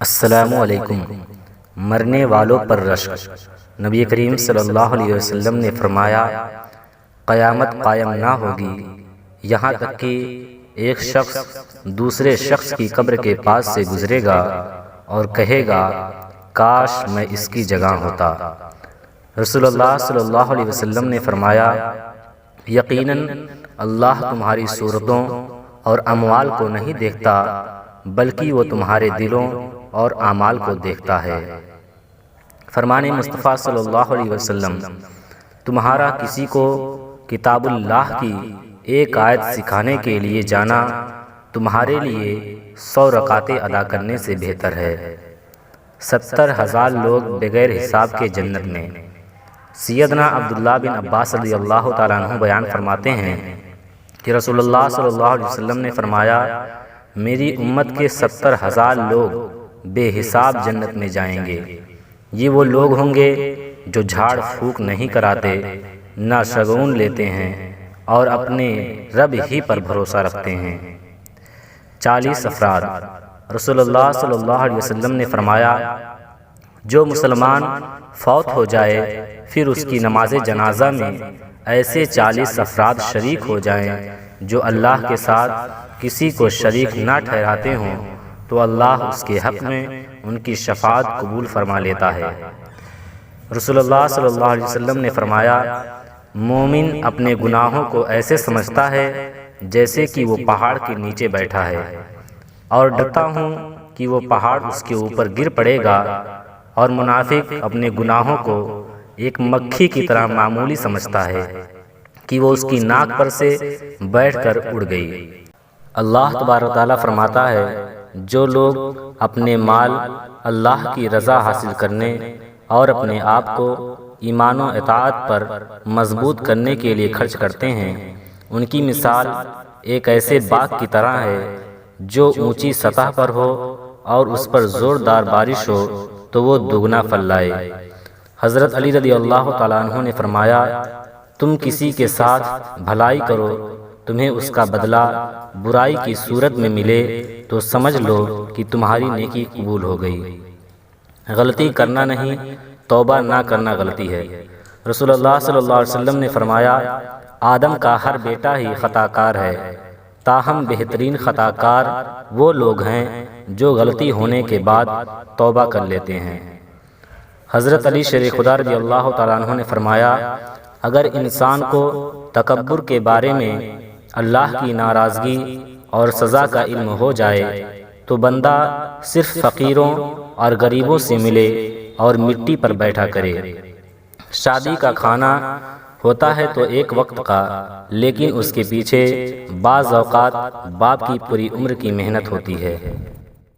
السلام علیکم۔ مرنے والوں پر رشک۔ نبی کریم صلی اللہ علیہ وسلم نے فرمایا، قیامت قائم نہ ہوگی یہاں تک کہ ایک شخص دوسرے شخص کی قبر کے پاس سے گزرے گا اور کہے گا کاش میں اس کی جگہ ہوتا۔ رسول اللہ صلی اللہ علیہ وسلم نے فرمایا، یقیناً اللہ تمہاری صورتوں اور اموال کو نہیں دیکھتا بلکہ وہ تمہارے دلوں اور اعمال کو دیکھتا ہے۔ فرمان مصطفیٰ صلی اللہ علیہ وسلم، تمہارا کسی کو کتاب اللہ کی ایک آیت سکھانے کے لیے جانا تمہارے لیے 100 رکعتیں ادا کرنے سے بہتر ہے۔ 70,000 لوگ بغیر حساب کے جنت میں۔ سیدنا عبداللہ بن عباس رضی اللہ تعالیٰ عنہ بیان فرماتے ہیں کہ رسول اللہ صلی اللہ علیہ وسلم نے فرمایا، میری امت کے 70,000 لوگ بے حساب جنت میں جائیں گے۔ یہ وہ لوگ ہوں گے جو جھاڑ پھونک نہیں کراتے، نہ شگون لیتے ہیں اور اپنے رب ہی پر بھروسہ رکھتے ہیں۔ 40 افراد۔ رسول اللہ صلی اللہ علیہ وسلم نے فرمایا، جو مسلمان فوت ہو جائے پھر اس کی نماز جنازہ میں ایسے 40 افراد شریک ہو جائیں جو اللہ کے ساتھ کسی کو شریک نہ ٹھہراتے ہوں تو اللہ اس کے حق میں ان کی شفاعت قبول فرما لیتا ہے۔ رسول اللہ صلی اللہ علیہ وسلم نے فرمایا، مومن اپنے گناہوں کو ایسے سمجھتا ہے جیسے کہ وہ پہاڑ کے نیچے بیٹھا ہے، اور ڈرتا ہوں کہ وہ پہاڑ اس کے اوپر گر پڑے گا، اور منافق اپنے گناہوں کو ایک مکھی کی طرح معمولی سمجھتا ہے کہ وہ اس کی ناک پر سے بیٹھ کر اڑ گئی۔ اللہ تبارک و تعالیٰ فرماتا ہے، جو لوگ اپنے مال اللہ کی رضا حاصل کرنے اور اپنے آپ کو ایمان و اطاعت پر مضبوط کرنے کے لیے خرچ کرتے ہیں، ان کی مثال ایک ایسے باغ کی طرح ہے جو اونچی سطح پر ہو اور اس پر زوردار بارش ہو تو وہ دگنا پھل لائے۔ حضرت علی رضی اللہ تعالیٰ عنہ نے فرمایا، تم کسی کے ساتھ بھلائی کرو، تمہیں اس کا بدلہ برائی کی صورت میں ملے تو سمجھ لو کہ تمہاری نیکی قبول ہو گئی۔ غلطی کرنا نہیں، توبہ نہ کرنا غلطی ہے۔ رسول اللہ صلی اللہ علیہ وسلم نے فرمایا، آدم کا ہر بیٹا ہی خطا کار ہے، تاہم بہترین خطا کار وہ لوگ ہیں جو غلطی ہونے کے بعد توبہ کر لیتے ہیں۔ حضرت علی شیر خدا رضی اللہ تعالیٰ عنہ نے فرمایا، اگر انسان کو تکبر کے بارے میں اللہ کی ناراضگی اور سزا کا علم ہو جائے تو بندہ صرف فقیروں اور غریبوں سے ملے اور مٹی پر بیٹھا کرے۔ شادی کا کھانا ہوتا ہے تو ایک وقت کا، لیکن اس کے پیچھے بعض اوقات باپ کی پوری عمر کی محنت ہوتی ہے۔